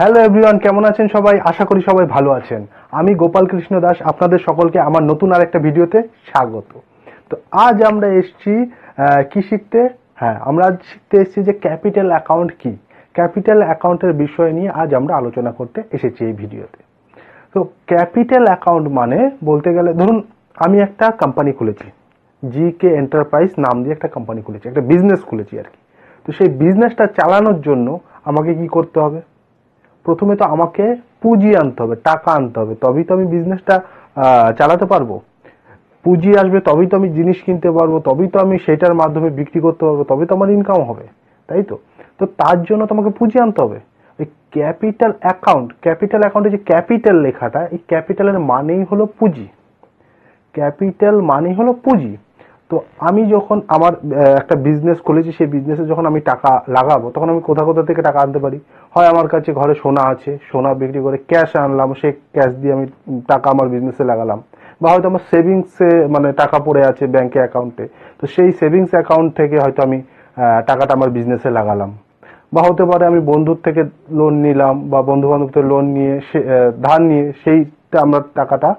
Hello everyone, কেমন আছেন সবাই? আশা করি সবাই ভালো আছেন। আমি গোপাল কৃষ্ণ দাস, আপনাদের সকলকে আমার নতুন আরেকটা ভিডিওতে স্বাগত। তো আজ আমরা এসেছি কি শিখতে? হ্যাঁ, আমরা আজ শিখতে এসেছি যে ক্যাপিটাল অ্যাকাউন্ট কি। ক্যাপিটাল অ্যাকাউন্টের বিষয় নিয়ে আজ আমরা আলোচনা করতে এসেছি এই ভিডিওতে। তো ক্যাপিটাল অ্যাকাউন্ট মানে বলতে গেলে, ধরুন আমি একটা কোম্পানি খুলেছি, জিকে এন্টারপ্রাইজ নাম দিয়ে একটা কোম্পানি খুলেছি, একটা বিজনেস খুলেছি আর কি। তো সেই বিজনেসটা চালানোর জন্য আমাকে কি করতে হবে? প্রথমে তো আমাকে পুঁজি আনতে হবে, টাকা আনতে হবে, তবেই তো আমি বিজনেসটা চালাতে পারবো। পুঁজি আসবে তবেই তো আমি জিনিস কিনতে পারবো, তবেই তো আমি সেটার মাধ্যমে বিক্রি করতে পারবো, তবেই তো আমার ইনকাম হবে, তাই তো? তো তার জন্য তোমাকে পুঁজি আনতে হবে। এই ক্যাপিটাল অ্যাকাউন্টে যে ক্যাপিটাল লেখাটা, এই ক্যাপিটালের মানেই হলো পুঁজি। ক্যাপিটাল মানে হলো পুঁজি। তো আমি যখন আমার একটা বিজনেস খুলেছি, সেই বিজনেসে যখন আমি টাকা লাগাবো, তখন আমি কোথা কোথা থেকে টাকা আনতে পারি? হয় আমার কাছে ঘরে সোনা আছে, সোনা বিক্রি করে ক্যাশ আনলাম, সেই ক্যাশ দিয়ে আমি টাকা আমার বিজনেসে লাগালাম। বা হয়তো আমার সেভিংসে মানে টাকা পড়ে আছে ব্যাংকে অ্যাকাউন্টে, তো সেই সেভিংস অ্যাকাউন্ট থেকে হয়তো আমি টাকাটা আমার বিজনেসে লাগালাম। বা হতে পারে আমি বন্ধুর থেকে লোন নিলাম, বা বন্ধু বান্ধব থেকে লোন নিয়ে ধার নিয়ে সেইটা আমরা টাকাটা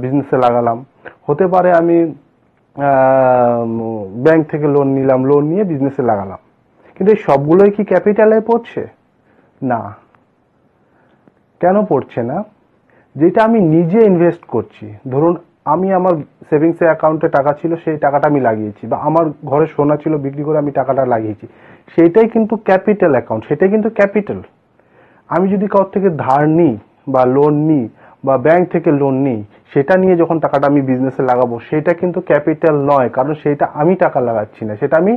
বিজনেসে লাগালাম। হতে পারে আমি ব্যাংক থেকে লোন নিলাম, লোন নিয়ে বিজনেসে লাগালাম। কিন্তু এই সবগুলোই কি ক্যাপিটালে পড়ছে? না। কেন পড়ছে না? যেটা আমি নিজে ইনভেস্ট করছি, ধরুন আমি আমার সেভিংস অ্যাকাউন্টে টাকা ছিল, সেই টাকাটা আমি লাগিয়েছি, বা আমার ঘরে সোনা ছিল বিক্রি করে আমি টাকাটা লাগিয়েছি, সেইটাই কিন্তু ক্যাপিটাল অ্যাকাউন্ট, সেটাই কিন্তু ক্যাপিটাল। আমি যদি কারোর থেকে ধার নিই বা লোন নিই বা ব্যাংক থেকে লোন নিই, সেটা নিয়ে যখন টাকাটা আমি বিজনেসে লাগাবো, সেটা কিন্তু ক্যাপিটাল নয়, কারণ সেটা আমি টাকা লাগাচ্ছি না, সেটা আমি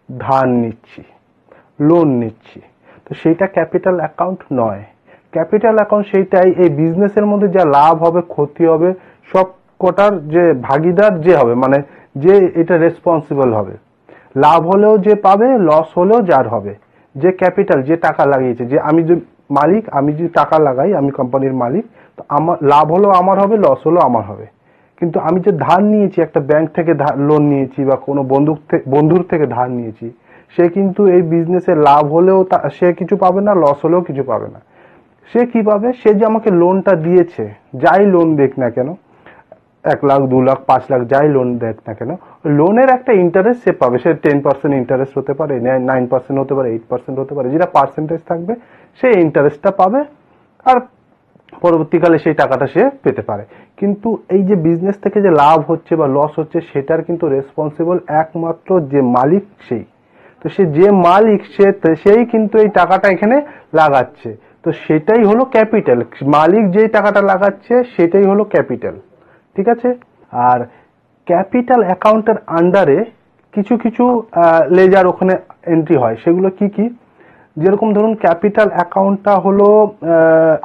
ধার নিচ্ছি, লোন নিচ্ছি। তো সেইটা ক্যাপিটাল অ্যাকাউন্ট নয়। ক্যাপিটাল অ্যাকাউন্ট সেইটাই, এই বিজনেসের মধ্যে যা লাভ হবে ক্ষতি হবে সব কটার যে ভাগিদার যে হবে, মানে যে এটা রেসপন্সিবল হবে। লাভ হলেও যে পাবে, লস হলেও যার হবে। যে ক্যাপিটাল, যে টাকা লাগিয়েছে, যে আমি যে মালিক, আমি যে টাকা লাগাই, আমি কোম্পানির মালিক, তো আমার লাভ হলেও আমার হবে, লস হলেও আমার হবে। কিন্তু আমি যে ধার নিয়েছি, একটা ব্যাংক থেকে লোন নিয়েছি, বা কোনো বন্ধুর থেকে ধার নিয়েছি, সে কিন্তু এই বিজনেসে লাভ হলেও সে কিছু পাবে না, লস হলেও কিছু পাবে না। সে কি পাবে? সে যে আমাকে লোনটা দিয়েছে, যাই লোন দেখ না কেন, 1 লাখ, 2 লাখ, 5 লাখ, যাই লোন দেখ না কেন, লোনের একটা ইন্টারেস্ট সে পাবে। সে 10% ইন্টারেস্ট হতে পারে, 9% হতে পারে, 8% হতে পারে, যেটা পার্সেন্টেজ থাকবে সেই ইন্টারেস্টটা পাবে, আর পরবর্তীকালে সেই টাকাটা সে পেতে পারে। কিন্তু এই যে বিজনেস থেকে যে লাভ হচ্ছে বা লস হচ্ছে, সেটার কিন্তু রেসপন্সিবল একমাত্র যে মালিক, সেই। তো সে যে মালিক, সেই কিন্তু এই টাকাটা এখানে লাগাচ্ছে। তো সেটাই হলো ক্যাপিটাল। মালিক যেই টাকাটা লাগাচ্ছে সেটাই হলো ক্যাপিটাল। ঠিক আছে? আর ক্যাপিটাল অ্যাকাউন্টের আন্ডারে কিছু কিছু লেজার ওখানে এন্ট্রি হয়। সেগুলো কি কি? যেরকম ধরুন ক্যাপিটাল অ্যাকাউন্টটা হলো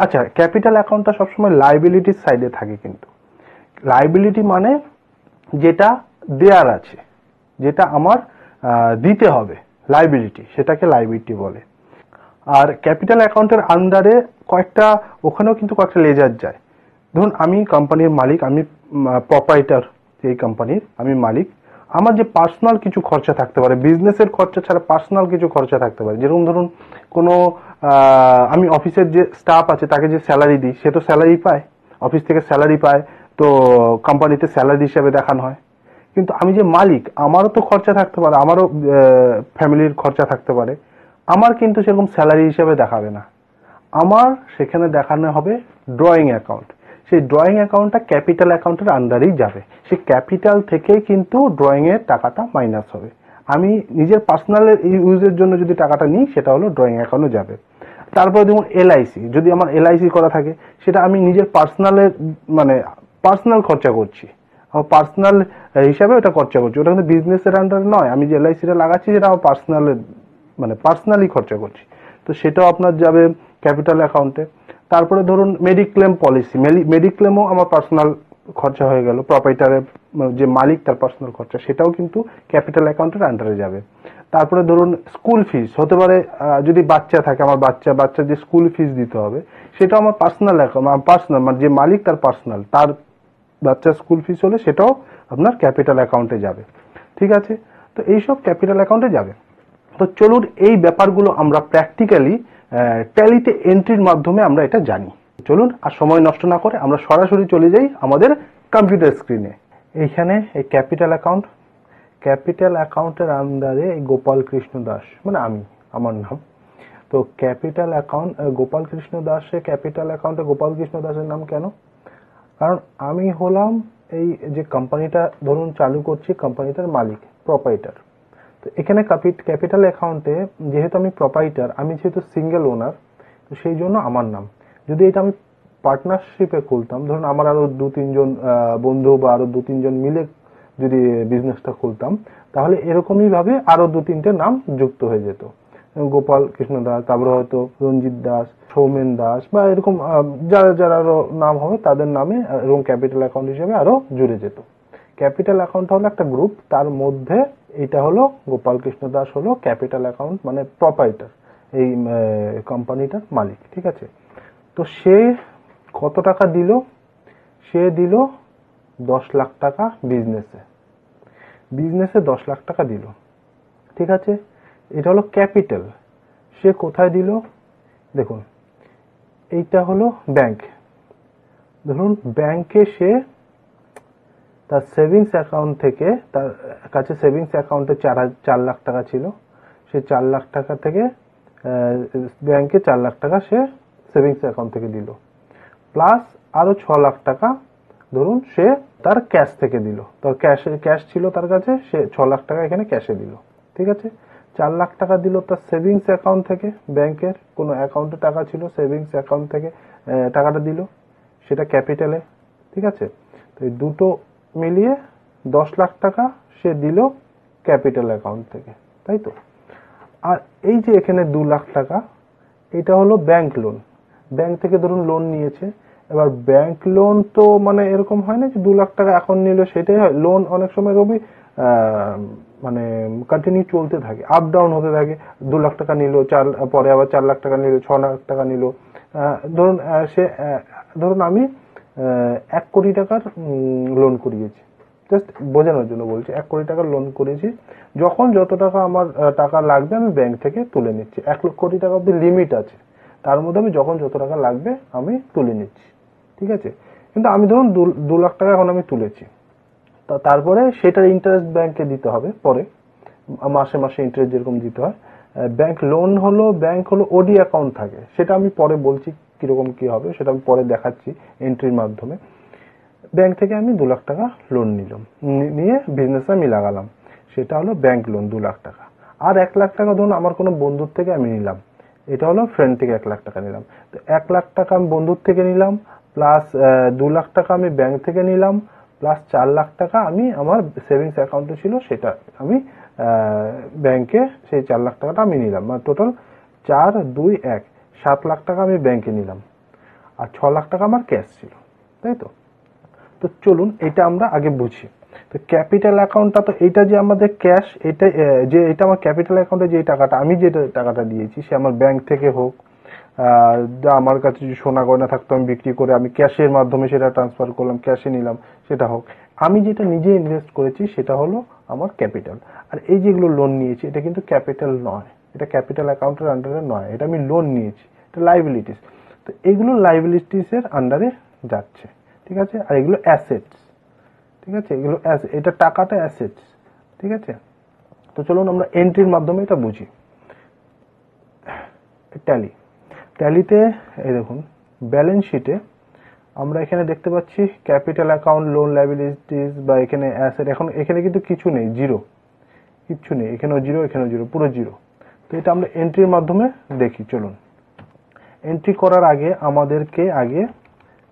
আচ্ছা, ক্যাপিটাল অ্যাকাউন্টটা সবসময় লাইবিলিটির সাইডে থাকে। কিন্তু লাইবিলিটি মানে যেটা দেয়ার আছে, যেটা আমার দিতে হবে, লাইবিলিটি, সেটাকে লাইবিলিটি বলে। আর ক্যাপিটাল অ্যাকাউন্টের আন্ডারে কয়েকটা, ওখানেও কিন্তু কয়েকটা লেজার যায়। ধরুন আমি কোম্পানির মালিক, আমি প্রপাইটার, এই কোম্পানির আমি মালিক। আমার যে পার্সোনাল কিছু খরচা থাকতে পারে, বিজনেসের খরচা ছাড়া পার্সোনাল কিছু খরচা থাকতে পারে। যেরকম ধরুন কোনো আমি অফিসের যে স্টাফ আছে তাকে যে স্যালারি দিই, সে তো স্যালারি পায়, অফিস থেকে স্যালারি পায়, তো কোম্পানিতে স্যালারি হিসেবে দেখানো হয়। কিন্তু আমি যে মালিক, আমারও তো খরচা থাকতে পারে, আমারও ফ্যামিলির খরচা থাকতে পারে। আমার কিন্তু সেরকম স্যালারি হিসেবে দেখাবে না, আমার সেখানে দেখানো হবে ড্রয়িং অ্যাকাউন্ট। সেই ড্রয়িং অ্যাকাউন্টটা ক্যাপিটাল অ্যাকাউন্টের আন্ডারেই যাবে। সেই ক্যাপিটাল থেকেই কিন্তু ড্রয়িং এর টাকাটা মাইনাস হবে। আমি নিজের পার্সোনাল ইউজের জন্য যদি টাকাটা নিই, সেটা হলো ড্রয়িং অ্যাকাউন্টে যাবে। তারপরে দেখুন এলআইসি, যদি আমার এলআইসি করা থাকে, সেটা আমি নিজের পার্সোনালের মানে পার্সোনাল খরচা করছি, আমার পার্সোনাল হিসাবে ওটা খরচা করছি, ওটা কিন্তু বিজনেসের আন্ডারে নয়। আমি যে এলআইসিটা লাগাচ্ছি সেটা আমার পার্সোনালের, মানে পার্সোনালি খরচা করছি, তো সেটাও আপনার যাবে ক্যাপিটাল অ্যাকাউন্টে। তারপরে ধরুন মেডিক্লেম পলিসি, মেডিক্লেমও আমার পার্সোনাল খরচা হয়ে গেল, প্রপাইটারের যে মালিক তার পার্সোনাল খরচা, সেটাও কিন্তু ক্যাপিটাল অ্যাকাউন্টের আন্ডারে যাবে। তারপরে ধরুন স্কুল ফিস হতে পারে, যদি বাচ্চা থাকে, আমার বাচ্চার যে স্কুল ফিস দিতে হবে, সেটাও আমার পার্সোনাল মানে যে মালিক তার পার্সোনাল, তার বাচ্চার স্কুল ফিস হলে সেটাও আপনার ক্যাপিটাল অ্যাকাউন্টে যাবে। ঠিক আছে? তো এইসব ক্যাপিটাল অ্যাকাউন্টে যাবে। তো চলুন এই ব্যাপারগুলো আমরা প্র্যাকটিক্যালি ট্যালিতে এন্ট্রির মাধ্যমে আমরা এটা জানি। চলুন আর সময় নষ্ট না করে আমরা সরাসরি চলে যাই আমাদের কম্পিউটার স্ক্রিনে। এইখানে এই ক্যাপিটাল অ্যাকাউন্টের আন্ডারে এই গোপাল কৃষ্ণ দাস, মানে আমার নাম। তো ক্যাপিটাল অ্যাকাউন্ট গোপাল কৃষ্ণ দাসে ক্যাপিটাল অ্যাকাউন্টে গোপাল কৃষ্ণ দাসের নাম কেন? কারণ আমি হলাম এই যে কোম্পানিটা ধরুন চালু করছি, কোম্পানিটার মালিক, প্রপাইটার। তো এখানে ক্যাপিটাল অ্যাকাউন্টে যেহেতু আমি প্রপাইটার, আমি যেহেতু সিঙ্গেল ওনার, তো সেই জন্য আমার নাম। যদি এটা আমি পার্টনারশিপে খুলতাম, ধরুন আমার আরো 2-3 জন বন্ধু বা আরো 2-3 জন মিলে যদি বিজনেসটা খুলতাম, তাহলে এরকমই ভাবে আরো 2-3টে নাম যুক্ত হয়ে যেত। গোপাল কৃষ্ণ দাস, তারপরে হয়তো রঞ্জিত দাস, সৌমেন দাস, বা এরকম যারা আরো নাম হবে তাদের নামে এবং ক্যাপিটাল অ্যাকাউন্ট হিসেবে আরো জুড়ে যেত। ক্যাপিটাল অ্যাকাউন্ট হলো একটা গ্রুপ, তার মধ্যে এটা হলো গোপাল কৃষ্ণ দাস হলো ক্যাপিটাল অ্যাকাউন্ট, মানে প্রপাইটার, এই কোম্পানিটার মালিক। ঠিক আছে। তো সে কত টাকা দিল? সে দিল 10 লাখ টাকা বিজনেসে 10 লাখ টাকা দিল। ঠিক আছে, এটা হলো ক্যাপিটাল। সে কোথায় দিল? দেখুন, এইটা হলো ব্যাংক। ধরুন ব্যাংকে সে তার সেভিংস অ্যাকাউন্ট থেকে, তার কাছে সেভিংস অ্যাকাউন্টে 4 লাখ টাকা ছিল, সে 4 লাখ টাকা থেকে ব্যাংকে 4 লাখ টাকা সে সেভিংস অ্যাকাউন্ট থেকে দিল, প্লাস আরো 6 লাখ টাকা ধরুন সে তার ক্যাশ থেকে দিল। তার ক্যাশ ছিল তার কাছে, সে 6 লাখ টাকা এখানে ক্যাশে দিল। ঠিক আছে, 4 লাখ টাকা দিল তার সেভিংস অ্যাকাউন্ট থেকে, ব্যাংকের কোনো অ্যাকাউন্টে টাকা ছিল, সেভিংস অ্যাকাউন্ট থেকে টাকাটা দিল, সেটা ক্যাপিটালে। ঠিক আছে, তো এই দুটো মিলিয়ে 10 লাখ টাকা সে দিল ক্যাপিটাল অ্যাকাউন্ট থেকে, তাই তো? আর এই যে এখানে 2 লাখ টাকা, এটা হলো ব্যাংক লোন। ব্যাংক থেকে ধরুন লোন নিয়েছে। এবার ব্যাংক লোন তো মানে এরকম হয় না যে 2 লাখ টাকা এখন নিল সেটাই হয়। লোন অনেক সময় রবি মানে কন্টিনিউ চলতে থাকে, আপ ডাউন হতে থাকে। 2 লাখ টাকা নিল, পরে আবার 4 লাখ টাকা নিল, 6 লাখ টাকা নিল। ধরুন আমি 1 কোটি টাকার লোন করিয়েছি, জাস্ট বোঝানোর জন্য বলছি। 1 কোটি টাকার লোন করেছি, যখন যত টাকা আমার টাকা লাগবে আমি ব্যাংক থেকে তুলে নিচ্ছি। 1 কোটি টাকা অব্দি লিমিট আছে, তার মধ্যে আমি যখন যত টাকা লাগবে আমি তুলে নিচ্ছি। ঠিক আছে, কিন্তু আমি ধরুন 2 লাখ টাকা এখন আমি তুলেছি, তারপরে সেটার ইন্টারেস্ট ব্যাংকে দিতে হবে পরে, মাসে মাসে ইন্টারেস্ট যেরকম দিতে হয়। ব্যাংক হলো ওডি অ্যাকাউন্ট থাকে, সেটা আমি পরে বলছি কিরকম কি হবে, সেটা আমি পরে দেখাচ্ছি এন্ট্রির মাধ্যমে। ব্যাংক থেকে আমি 2 লাখ টাকা লোন নিলাম, নিয়ে বিজনেসে আমি লাগালাম, সেটা হলো ব্যাংক লোন 2 লাখ টাকা। আর 1 লাখ টাকা ধরুন আমার কোনো বন্ধুর থেকে আমি নিলাম, এটা হলো ফ্রেন্ড থেকে 1 লাখ টাকা নিলাম। তো 1 লাখ টাকা আমি বন্ধুর থেকে নিলাম, প্লাস 2 লাখ টাকা আমি ব্যাংক থেকে নিলাম, প্লাস 4 লাখ টাকা আমি আমার সেভিংস অ্যাকাউন্টে ছিল, সেটা আমি ব্যাংকে সেই 4 লাখ টাকাটা আমি নিলাম। মানে টোটাল 4, 2, 1, 7 লাখ টাকা আমি ব্যাংকে নিলাম, আর 6 লাখ টাকা আমার ক্যাশ ছিল, তাই তো? তো চলুন এটা আমরা আগে বুঝি। তো ক্যাপিটাল অ্যাকাউন্টটা তো এইটা যে আমাদের ক্যাশ, এটা যে এটা আমার ক্যাপিটাল অ্যাকাউন্টে যে টাকাটা আমি যে টাকাটা দিয়েছি, সে আমার ব্যাংক থেকে হোক, আমার কাছে যে সোনা গয়না থাকতো আমি বিক্রি করে আমি ক্যাশের মাধ্যমে সেটা ট্রান্সফার করলাম, ক্যাশে নিলাম, সেটা হোক, আমি যেটা নিজে ইনভেস্ট করেছি সেটা হলো আমার ক্যাপিটাল। আর এই যেগুলো লোন নিয়েছি এটা কিন্তু ক্যাপিটাল নয়, এটা ক্যাপিটাল অ্যাকাউন্টের আন্ডারে নয়, এটা আমি লোন নিয়েছি, এটা লাইবিলিটিস। তো এগুলো লাইবিলিটিসের আন্ডারে যাচ্ছে। ঠিক আছে, আর এগুলো অ্যাসেটস। ঠিক আছে, এগুলো এটা টাকাটা অ্যাসেটস। ঠিক আছে, তো চলুন আমরা এন্ট্রির মাধ্যমে এটা বুঝি। ট্যালিতে এই দেখুন ব্যালেন্স শিটে আমরা এখানে দেখতে পাচ্ছি ক্যাপিটাল অ্যাকাউন্ট, লোন, লাইবিলিটিস বা এখানে অ্যাসেট। এখন এখানে কিন্তু কিছু নেই, জিরো, কিচ্ছু নেই, এখানেও জিরো, এখানেও জিরো, পুরো জিরো। তো এটা আমরা এন্ট্রির মাধ্যমে দেখি। চলুন, এন্ট্রি করার আগে আমাদেরকে আগে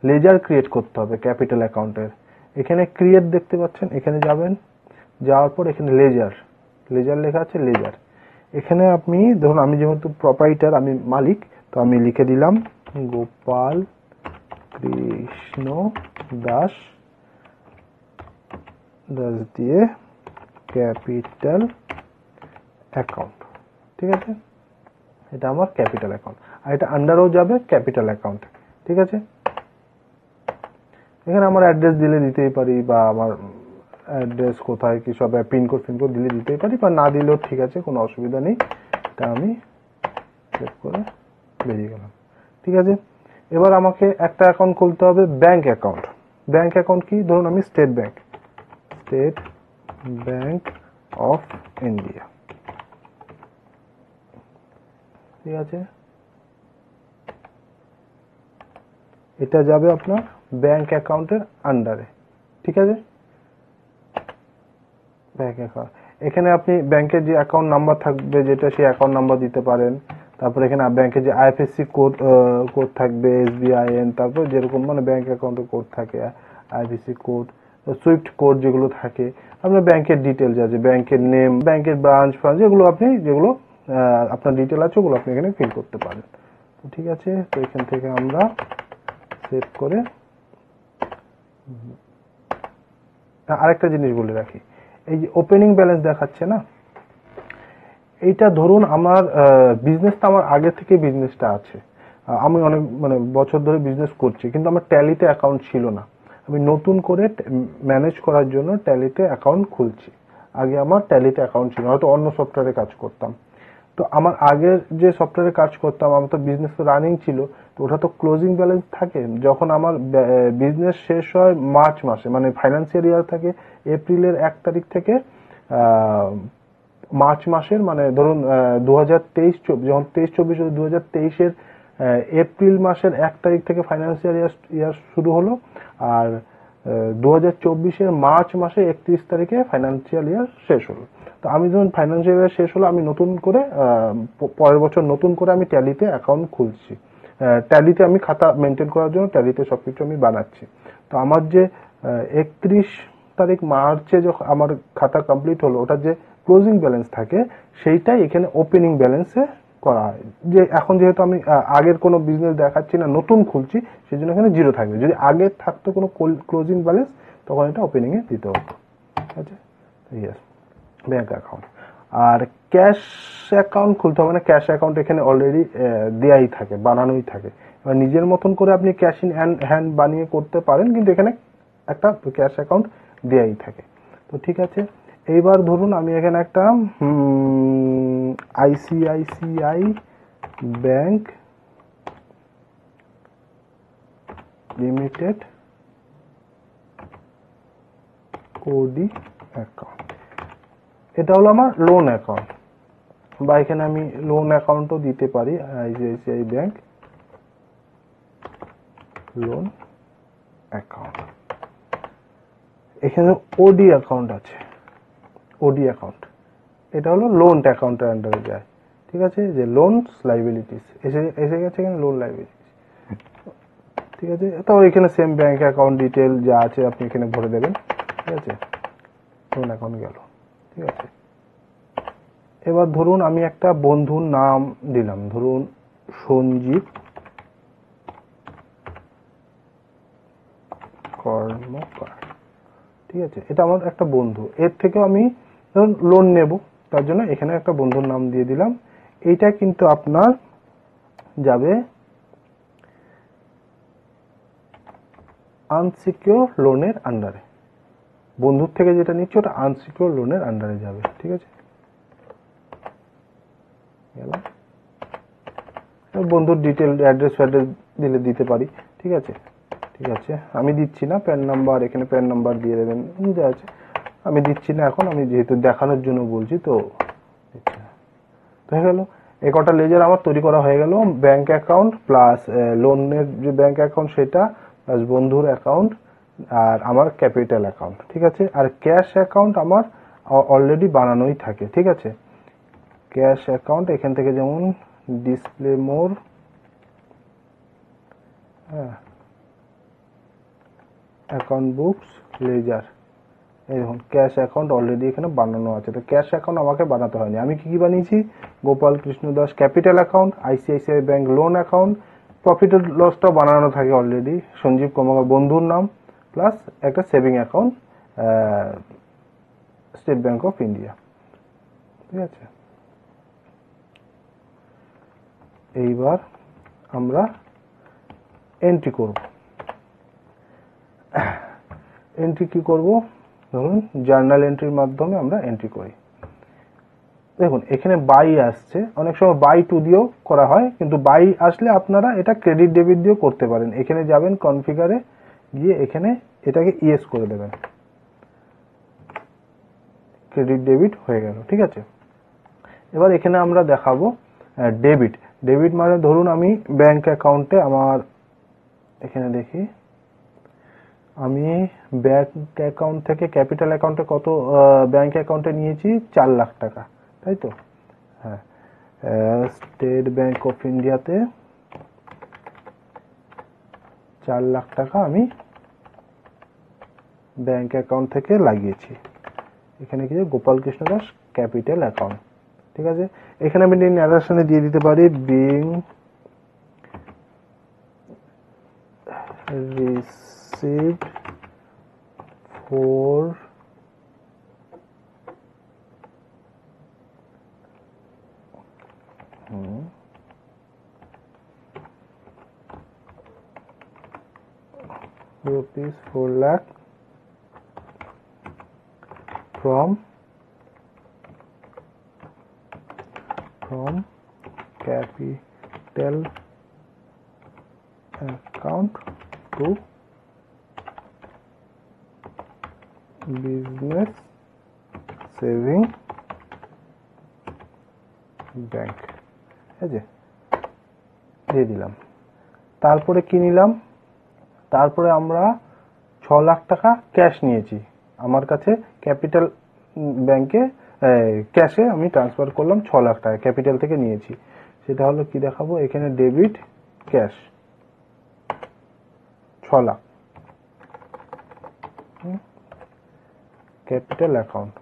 লেজার ক্রিয়েট করতে হবে ক্যাপিটাল অ্যাকাউন্টের। এখানে ক্রিয়েট দেখতে পাচ্ছেন, এখানে যাবেন, যাওয়ার পর এখানে লেজার লেখা আছে, লেজার। এখানে আপনি ধরুন আমি যেহেতু প্রপাইটার, আমি মালিক, তো আমি লিখে দিলাম গোপাল কৃষ্ণ দাস দিয়ে ক্যাপিটাল অ্যাকাউন্ট। ঠিক আছে, এটা আমার ক্যাপিটাল অ্যাকাউন্ট, আর এটা আন্ডারও যাবে ক্যাপিটাল অ্যাকাউন্ট। ঠিক আছে, এখানে আমার অ্যাড্রেস দিলে দিতেই পারি, বা আমার অ্যাড্রেস কোথায় কি সব পিনকোড দিলে দিতেই পারি, বা না দিলেও ঠিক আছে, কোনো অসুবিধা নেই। এটা আমি সেভ করে বেরিয়ে গেলাম। ঠিক আছে, এবার আমাকে একটা অ্যাকাউন্ট খুলতে হবে, ব্যাংক অ্যাকাউন্ট। ব্যাংক অ্যাকাউন্ট কি, ধরুন আমি স্টেট ব্যাংক অফ ইন্ডিয়া। ঠিক আছে, এটা যাবে আপনার ব্যাংক অ্যাকাউন্টের আন্ডারে। ঠিক আছে, ব্যাংক অ্যাকাউন্ট, এখানে আপনি ব্যাংকের যে অ্যাকাউন্ট নাম্বার থাকবে যেটা, সেই অ্যাকাউন্ট নাম্বার দিতে পারেন। তারপর এখানে ব্যাংকের যে আইএফএসসি কোড থাকবে, এসবিআইএন, তারপর যেরকম মানে ব্যাংক অ্যাকাউন্টের কোড থাকে, আইএফএসসি কোড, সুইফট কোড যেগুলো থাকে, আপনার ব্যাংকের ডিটেলস আছে, ব্যাংকের নেম, ব্যাংকের ব্রাঞ্চ যেগুলো আপনি যেগুলো আপনার ডিটেল আছে ওগুলো আপনি এখানে ফিল করতে পারেন। তো ঠিক আছে, তো এখান থেকে আমরা সেভ করে আরেকটা জিনিস বলে রাখি, এই যে ওপেনিং ব্যালেন্স দেখাচ্ছে না, এইটা ধরুন আমার বিজনেসটা, আমার আগে থেকে বিজনেসটা আছে, আমি অনেক মানে বছর ধরে বিজনেস করছি, কিন্তু আমার ট্যালিতে অ্যাকাউন্ট ছিল না, আমি নতুন করে ম্যানেজ করার জন্য ট্যালিতে অ্যাকাউন্ট খুলছি। আগে আমার ট্যালিতে অ্যাকাউন্ট ছিল, হয়তো অন্য সফটওয়্যারে কাজ করতাম। তো আমার আগের যে সফটওয়্যারে কাজ করতাম, আমার তো বিজনেস তো রানিং ছিল, তো ওটা তো ক্লোজিং ব্যালেন্স থাকে। যখন আমার বিজনেস শেষ হয় মার্চ মাসে, মানে ফাইন্যান্সিয়াল ইয়ার থাকে এপ্রিলের 1 তারিখ থেকে মার্চ মাসের, মানে ধরুন 2023 যখন 23-24 2023-এর এপ্রিল মাসের 1 তারিখ থেকে ফাইন্যান্সিয়াল ইয়ার শুরু হলো, আর 2024-এর মার্চ মাসে 31 তারিখে ফাইন্যান্সিয়াল ইয়ার শেষ হলো। তো আমি যখন ফাইন্যান্সিয়াল ইয়ার শেষ হলো, আমি নতুন করে পরের বছর নতুন করে আমি ট্যালিতে অ্যাকাউন্ট খুলছি, ট্যালিতে আমি খাতা মেনটেন করার জন্য ট্যালিতে সবকিছু আমি বানাচ্ছি। তো আমার যে 31 তারিখ মার্চে যখন আমার খাতা কমপ্লিট হলো, ওটা যে ক্লোজিং ব্যালেন্স থাকে সেইটাই এখানে ওপেনিং ব্যালেন্সে করা হয়। যে এখন যেহেতু আমি আগের কোনো বিজনেস দেখাচ্ছি না, নতুন খুলছি, সেই জন্য এখানে জিরো থাকবে। যদি আগে থাকতো কোনো ক্লোজিং ব্যালেন্স, তখন এটা ওপেনিংয়ে দিতে হতো। ঠিক আছে, ইয়েস, ব্যাংক অ্যাকাউন্ট। আর ক্যাশ অ্যাকাউন্ট খুলতে হবে না, ক্যাশ অ্যাকাউন্ট এখানে অলরেডি দেয়াই থাকে, বানানোই থাকে। এবার নিজের মতন করে আপনি ক্যাশ ইন হ্যান্ড বানিয়ে করতে পারেন, কিন্তু এখানে একটা ক্যাশ অ্যাকাউন্ট দেয়াই থাকে। তো ঠিক আছে, এইবার ধরুন আমি এখানে একটা আইসিআইসিআই ব্যাংক লিমিটেড ওডি অ্যাকাউন্ট, এটা হলো আমার লোন অ্যাকাউন্ট, বা এখানে আমি লোন অ্যাকাউন্টও দিতে পারি, আইসিআইসিআই ব্যাংক লোন অ্যাকাউন্ট। এখানে ওডি অ্যাকাউন্ট আছে, ওডি অ্যাকাউন্ট, এটা হলো লোন অ্যাকাউন্টের আন্ডারে যায়। ঠিক আছে, যে লোনস লাইবিলিটিস এসে গেছে এখানে, লোন লাইবিলিটিস। ঠিক আছে, তো এখানে সেম ব্যাংক অ্যাকাউন্ট ডিটেল যা আছে আপনি এখানে ভরে দেবেন। ঠিক আছে, লোন অ্যাকাউন্ট গেল। ঠিক আছে, এবার ধরুন আমি একটা বন্ধুর নাম দিলাম, ধরুন সঞ্জীব কর্মকার। ঠিক আছে, এটা আমার একটা বন্ধু, এর থেকেও আমি ধরুন লোন নেব, তার জন্য এখানে একটা বন্ধুর নাম দিয়ে দিলাম। এইটা কিন্তু আপনার যাবে আনসিকিউর লোনের আন্ডারে, বন্ধুর থেকে যেটা নিচ্ছে ওটা আনসিকিউর লোনের আন্ডারে যাবে। ঠিক আছে, বন্ধুর ডিটেল অ্যাড্রেস ফ্যাড্রেস দিলে দিতে পারি। ঠিক আছে, ঠিক আছে, আমি দিচ্ছি না, প্যান নাম্বার, এখানে প্যান নাম্বার দিয়ে দেবেন যা আছে, আমি দিচ্ছি না এখন, আমি যেহেতু দেখানোর জন্য বলছি তো দিচ্ছি না। তো হয়ে গেল, এই কটা লেজার আমার তৈরি করা হয়ে গেল, ব্যাংক অ্যাকাউন্ট প্লাস লোনের যে ব্যাংক অ্যাকাউন্ট সেটা, প্লাস বন্ধুর অ্যাকাউন্ট, আর আমার ক্যাপিটাল অ্যাকাউন্ট। ঠিক আছে, আর ক্যাশ অ্যাকাউন্ট আমার অলরেডি বানানোই থাকে। ঠিক আছে, ক্যাশ অ্যাকাউন্ট এখান থেকে যেমন ডিসপ্লে মোর, হ্যাঁ, অ্যাকাউন্ট বুকস, লেজার, এই দেখুন ক্যাশ অ্যাকাউন্ট অলরেডি এখানে বানানো আছে। তো ক্যাশ অ্যাকাউন্ট আমাকে বানাতে হয়নি, আমি কি কি বানিয়েছি, Gopal Krishna Das capital account, ICICI Bank loan account, profit and লসটাও বানানো থাকে অলরেডি, সঞ্জীব কর্মকার বন্ধুর নাম, প্লাস একটা সেভিং অ্যাকাউন্ট স্টেট ব্যাংক অফ ইন্ডিয়া। ঠিক আছে, এইবার আমরা এন্ট্রি করব। এন্ট্রি কি করব, ধরুন জার্নাল এন্ট্রির মাধ্যমে আমরা এন্ট্রি করি। দেখুন এখানে বাই আসছে, অনেক সময় বাই টু দিয়েও করা হয়, কিন্তু বাই আসলে আপনারা এটা ক্রেডিট ডেবিট দিয়েও করতে পারেন। এখানে যাবেন কনফিগারে, গিয়ে এখানে এটাকে ইয়েস করে দেবেন, ক্রেডিট ডেবিট হয়ে গেল। ঠিক আছে, এবার এখানে আমরা দেখাবো ডেবিট। ডেবিট মানে ধরুন আমি ব্যাংক অ্যাকাউন্টে আমার, এখানে দেখি আমি ব্যাংক অ্যাকাউন্ট থেকে ক্যাপিটাল অ্যাকাউন্টে কত ব্যাংক অ্যাকাউন্টে নিয়েছি 4 লাখ টাকা, তাই তো? হ্যাঁ, স্টেট ব্যাংক অফ ইন্ডিয়াতে 4 লাখ টাকা আমি ব্যাংক অ্যাকাউন্ট থেকে লাগিয়েছি। এখানে কি গোপাল কৃষ্ণ দাস ক্যাপিটাল অ্যাকাউন্ট। ঠিক আছে, এখানে আমি ন্যারেশনে দিয়ে দিতে পারি being received for rupees 4 lakh from capital account to business saving bank। ঠিক আছে, দিয়ে দিলাম। তারপরে কি নিলাম, তারপরে আমরা 6 লাখ টাকা ক্যাশ নিয়েছি আমার কাছে ক্যাপিটাল ব্যাংকে, ক্যাশে আমি ট্রান্সফার করলাম 6 লাখ টাকা ক্যাপিটাল থেকে নিয়েছি। সেটা হলো কি দেখাবো, এখানে debit cash 6 lakh capital account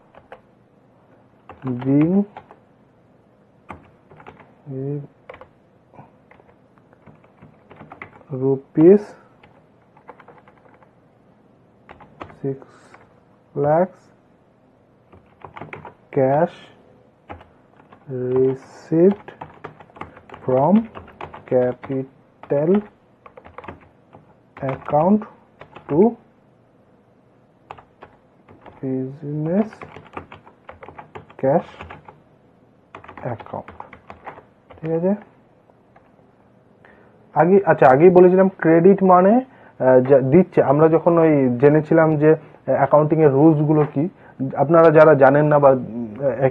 being rupees 6 lakhs cash received from capital account to business cash account। ঠিক আছে, আগেই বলেছিলাম ক্রেডিট মানে দিচ্ছে, আমরা যখন ওই জেনেছিলাম যে অ্যাকাউন্টিং এর রুলস গুলো কি, আপনারা যারা জানেন না বা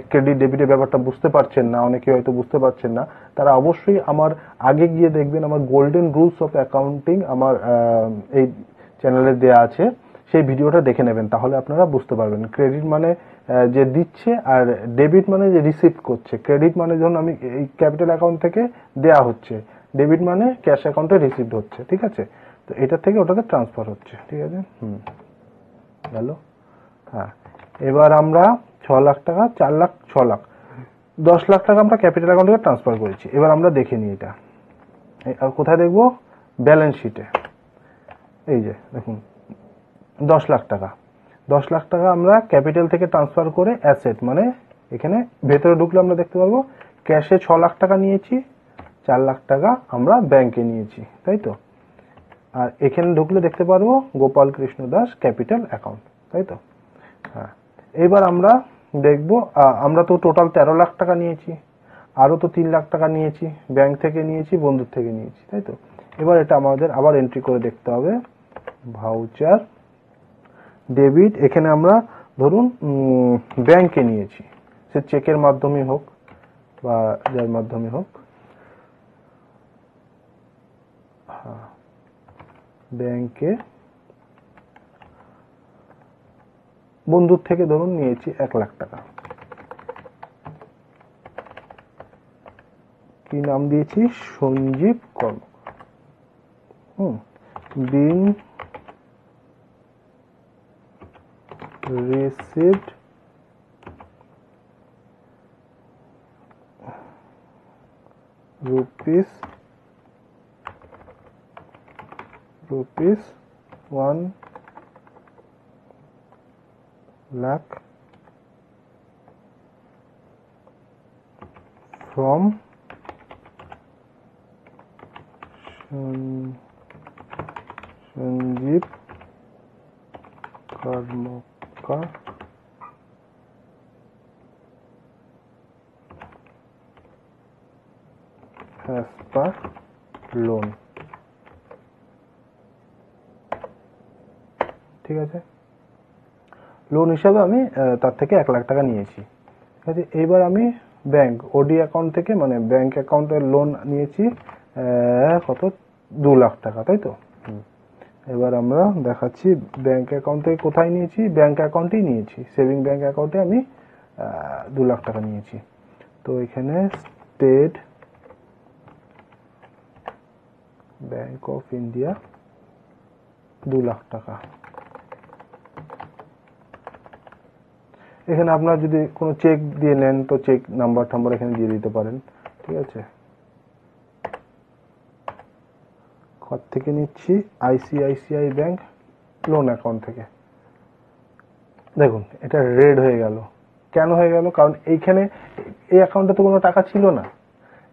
ক্রেডিট ডেবিটের ব্যাপারটা বুঝতে পারছেন না, অনেকে হয়তো বুঝতে পারছেন না, তারা অবশ্যই আমার আগে গিয়ে দেখবেন আমার গোল্ডেন রুলস অফ অ্যাকাউন্টিং আমার এই চ্যানেলে দেয়া আছে, সেই ভিডিওটা দেখে নেবেন, তাহলে আপনারা বুঝতে পারবেন। ক্রেডিট মানে যে দিচ্ছে, আর ডেবিট মানে যে রিসিভ করছে। ক্রেডিট মানে ধরুন আমি এই ক্যাপিটাল অ্যাকাউন্ট থেকে দেয়া হচ্ছে, ডেবিট মানে ক্যাশ অ্যাকাউন্টে রিসিভ হচ্ছে। ঠিক আছে, তো এটা থেকে ওটাতে ট্রান্সফার হচ্ছে। ঠিক আছে, গেল। হ্যাঁ, এবার আমরা 6 লাখ টাকা, 4 লাখ, 6 লাখ, 10 লাখ টাকা আমরা ক্যাপিটাল অ্যাকাউন্ট থেকে ট্রান্সফার করেছি। এবার আমরা দেখে নিই এটা কোথায় দেখবো, ব্যালেন্স শিটে। এই যে দেখুন 10 লাখ টাকা, 10 লাখ টাকা আমরা ক্যাপিটাল থেকে ট্রান্সফার করে অ্যাসেট মানে এখানে ভেতরে ঢুকলে আমরা দেখতে পারবো ক্যাশে 6 লাখ টাকা নিয়েছি, 4 লাখ টাকা আমরা ব্যাংকে নিয়েছি, তাই তো? আর এখানে ঢুকলে দেখতে পারবো গোপাল কৃষ্ণ দাস ক্যাপিটাল অ্যাকাউন্ট, তাই তো? হ্যাঁ, এবার আমরা দেখবো আমরা তো টোটাল 13 লাখ টাকা নিয়েছি, আরো তো 3 লাখ টাকা নিয়েছি, ব্যাংক থেকে নিয়েছি, বন্ধুর থেকে নিয়েছি, তাই তো? এবার এটা আমাদের আবার এন্ট্রি করে দেখতে হবে, ভাউচার ডেবিট। এখানে আমরা ধরুন ব্যাংকে নিয়েছি, সে চেকের মাধ্যমে হোক বা যার মাধ্যমে হোক, ব্যাংকে বন্ধুর থেকে ধরুন নিয়েছি 1 লাখ টাকা। কি নাম দিয়েছি, সঞ্জীব কর্ম। Being received rupees 1 lakh from Sanjeev Karmakar as per loan, ঠিক আছে। লোন হিসাবে আমি তার থেকে 1 লাখ টাকা নিয়েছি, ঠিক আছে। এইবার আমি ব্যাংক ওডি অ্যাকাউন্ট থেকে মানে ব্যাংক অ্যাকাউন্টের লোন নিয়েছি কত, 2 লাখ টাকা, তাই তো। এবার আমরা দেখাচ্ছি ব্যাংক অ্যাকাউন্ট থেকে কোথায় নিয়েছি, ব্যাংক অ্যাকাউন্টেই নিয়েছি, সেভিং ব্যাংক অ্যাকাউন্টে আমি 2 লাখ টাকা নিয়েছি। তো এখানে স্টেট ব্যাংক অফ ইন্ডিয়া 2 লাখ টাকা। এখানে আপনার যদি কোনো চেক দিয়ে নেন তো চেক নাম্বার টাম্বার এখানে দিয়ে দিতে পারেন, ঠিক আছে। কত থেকে নিচ্ছি, আইসিআইসিআই ব্যাংক লোন অ্যাকাউন্ট থেকে। দেখুন এটা রেড হয়ে গেল, কেন হয়ে গেল, কারণ এইখানে এই অ্যাকাউন্টে তো কোনো টাকা ছিল না,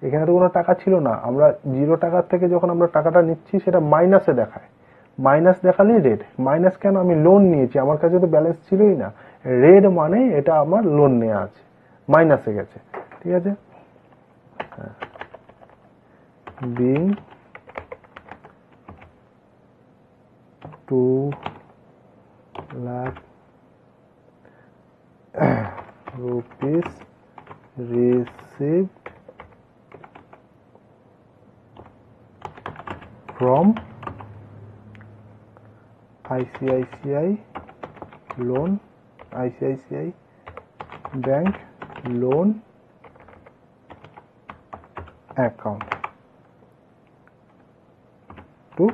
এখানে তো কোনো টাকা ছিল না। আমরা 0 টাকার থেকে যখন আমরা টাকাটা নিচ্ছি সেটা মাইনাসে দেখায়, মাইনাস দেখালেই রেড। মাইনাস কেন, আমি লোন নিয়েছি, আমার কাছে তো ব্যালেন্স ছিলই না। রেড মানে এটা আমার লোন নেওয়া আছে, মাইনাসে গেছে, ঠিক আছে। Being 2 lakh rupees received from ICICI loan, ICICI bank loan account to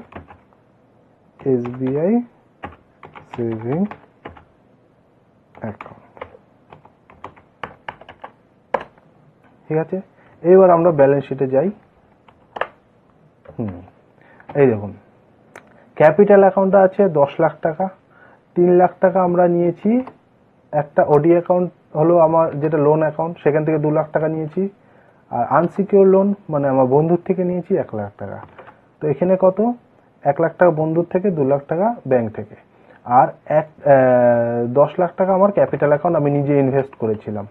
SBI saving account, ঠিক আছে। এইবার আমরা ব্যালেন্স শিটে যাই। এই দেখুন ক্যাপিটাল অ্যাকাউন্টে আছে 10 লাখ টাকা, 3 লাখ টাকা আমরা নিয়েছি একটা ওডি অ্যাকাউন্ট হলো আমার যেটা লোন অ্যাকাউন্ট, সেখান থেকে 2 লাখ টাকা নিয়েছি। আর আনসিকিউর লোন মানে আমার বন্ধুর থেকে নিয়েছি 1 লাখ টাকা। তো এখানে কত, 1 লাখ টাকা বন্ধুর থেকে, 2 লাখ টাকা ব্যাংক থেকে, আর 10 লাখ টাকা আমার ক্যাপিটাল অ্যাকাউন্ট আমি নিজে ইনভেস্ট করেছিলাম।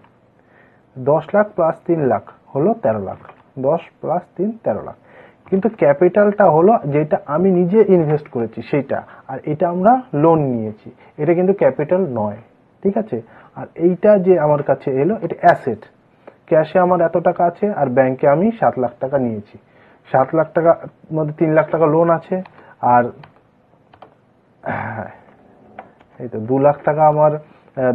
10 লাখ প্লাস 3 লাখ হলো 13 লাখ, 10 প্লাস 3 13 লাখ। কিন্তু ক্যাপিটালটা হলো যেটা আমি নিজে ইনভেস্ট করেছি সেইটা, আর এটা আমরা লোন নিয়েছি, এটা কিন্তু ক্যাপিটাল নয়, ঠিক আছে। আর এইটা যে আমার কাছে এলো এটা অ্যাসেট, ক্যাশে আমার এত টাকা আছে আর ব্যাংকে আমি 7 লাখ টাকা নিয়েছি। 7 লাখ টাকার মধ্যে 3 লাখ টাকা লোন আছে, আর এই তো 2 লাখ টাকা আমার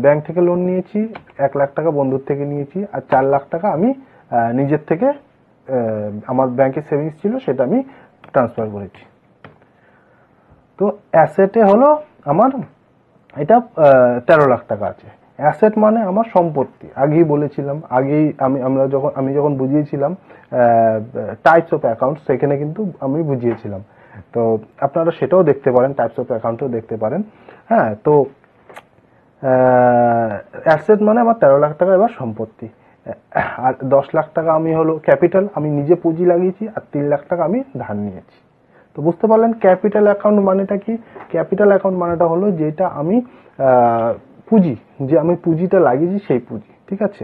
ব্যাংক থেকে লোন নিয়েছি, 1 লাখ টাকা বন্ধুর থেকে নিয়েছি, আর 4 লাখ টাকা আমি নিজের থেকে আমার ব্যাংকে সেভিংস ছিল সেটা আমি ট্রান্সফার করেছি। তো অ্যাসেটে হলো আমার এটা 13 লাখ টাকা আছে। অ্যাসেট মানে আমার সম্পত্তি, আগেই বলেছিলাম, আমি যখন বুঝিয়েছিলাম টাইপস অফ অ্যাকাউন্ট, সেখানে কিন্তু আমি বুঝিয়েছিলাম। তো আপনারা সেটাও দেখতে পারেন, টাইপস অফ অ্যাকাউন্টও দেখতে পারেন। হ্যাঁ, তো অ্যাসেট মানে আমার 13 লাখ টাকা এবার সম্পত্তি, আর 10 লাখ টাকা আমি হলো ক্যাপিটাল, আমি নিজে পুঁজি লাগিয়েছি, আর 3 লাখ টাকা আমি ধার নিয়েছি। তো বুঝতে পারলেন ক্যাপিটাল অ্যাকাউন্ট মানেটা কি। ক্যাপিটাল অ্যাকাউন্ট মানেটা হলো যেটা আমি পুঁজি, যে আমি পুঁজিটা লাগিয়েছি সেই পুঁজি, ঠিক আছে।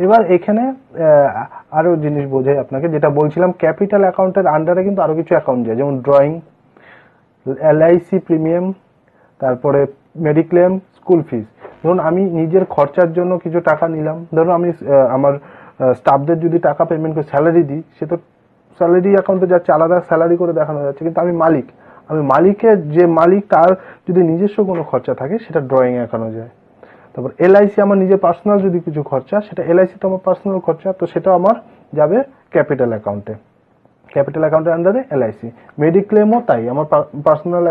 এবার এখানে আরো জিনিস বোঝাই আপনাকে, যেটা বলছিলাম ক্যাপিটাল অ্যাকাউন্টের আন্ডারে কিন্তু আরো কিছু অ্যাকাউন্ট যায়, যেমন ড্রয়িং, এলআইসি প্রিমিয়াম, তারপরে মেডিক্লেম, স্কুল ফিস। ধরুন আমি নিজের খরচার জন্য কিছু টাকা নিলাম, ধরুন আমি আমার স্টাফদের যদি টাকা পেমেন্ট করে স্যালারি দিই, সে তো স্যালারি অ্যাকাউন্টে যাচ্ছে, আলাদা স্যালারি করে দেখানো যাচ্ছে, কিন্তু আমি মালিকের যে মালিক তার যদি নিজস্ব কোনো খরচা থাকে সেটা ড্রয়িং অ্যাকাউন্টে যায়। তারপর এলআইসি আমার নিজের পার্সোনাল যদি কিছু খরচা, সেটা এলআইসি তো আমার পার্সোনাল খরচা, তো সেটা আমার যাবে ক্যাপিটাল অ্যাকাউন্টে, ক্যাপিটাল অ্যাকাউন্টের আন্ডারে এলআইসি। মেডিক্লেমও তাই, আমার পার্সোনাল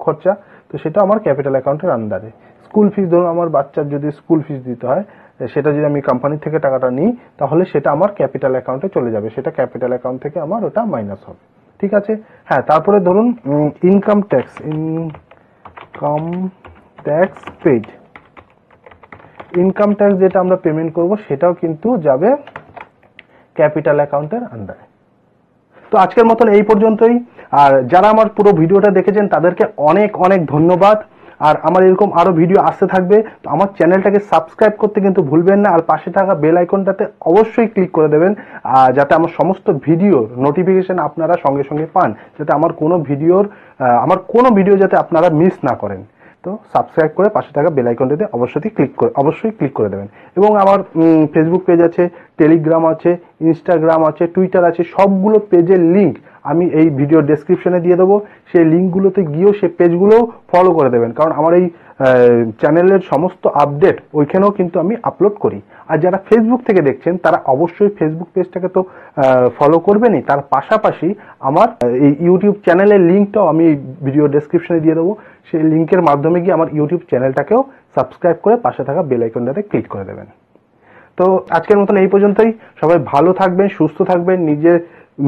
খরচা, তো সেটা আমার ক্যাপিটাল অ্যাকাউন্টের আন্ডারে। স্কুল ফিস, ধরুন আমার বাচ্চার যদি স্কুল ফিস দিতে হয়, সেটা যদি আমি কোম্পানি থেকে টাকাটা নিই, তাহলে সেটা আমার ক্যাপিটাল অ্যাকাউন্টে চলে যাবে, সেটা ক্যাপিটাল অ্যাকাউন্ট থেকে আমার ওটা মাইনাস হবে, ঠিক আছে। হ্যাঁ, তারপরে ধরুন income tax paid, income tax যেটা আমরা পেমেন্ট করব সেটাও কিন্তু যাবে ক্যাপিটাল অ্যাকাউন্টের আন্ডারে। তো আজকের মতন এই পর্যন্তই। আর যারা আমার পুরো ভিডিওটা দেখেছেন তাদেরকে অনেক অনেক ধন্যবাদ। আর আমার এরকম আরো ভিডিও আসতে থাকবে। তো আমার চ্যানেলটাকে সাবস্ক্রাইব করতে কিন্তু ভুলবেন না, আর পাশে থাকা বেল আইকনটাতে অবশ্যই ক্লিক করে দেবেন, যাতে আমার সমস্ত ভিডিওর নোটিফিকেশন আপনারা সঙ্গে সঙ্গে পান, যাতে আমার কোনো ভিডিও যাতে আপনারা মিস না করেন। তো সাবস্ক্রাইব করে পাশে থাকা বেল আইকনটাতে অবশ্যই ক্লিক করে দেবেন। এবং আমার ফেসবুক পেজ আছে, টেলিগ্রাম আছে, ইনস্টাগ্রাম আছে, টুইটার আছে, সবগুলো পেজের লিঙ্ক আমি এই ভিডিও ডেসক্রিপশনে দিয়ে দেবো। সেই লিঙ্কগুলোতে গিয়েও সেই পেজগুলোও ফলো করে দেবেন, কারণ আমার এই চ্যানেলের সমস্ত আপডেট ওইখানেও কিন্তু আমি আপলোড করি। আর যারা ফেসবুক থেকে দেখছেন তারা অবশ্যই ফেসবুক পেজটাকে তো ফলো করবেনই, তার পাশাপাশি আমার এই ইউটিউব চ্যানেলের লিঙ্কটাও আমি ভিডিও ডেসক্রিপশনে দিয়ে দেবো। সেই লিঙ্কের মাধ্যমে গিয়ে আমার ইউটিউব চ্যানেলটাকেও সাবস্ক্রাইব করে পাশে থাকা বেল আইকনটাতে ক্লিক করে দেবেন। তো আজকের মতন এই পর্যন্তই। সবাই ভালো থাকবেন, সুস্থ থাকবেন,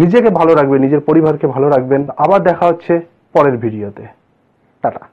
নিজেকে ভালো রাখবেন, নিজের পরিবারকে ভালো রাখবেন। আবার দেখা হচ্ছে পরের ভিডিওতে। টাটা।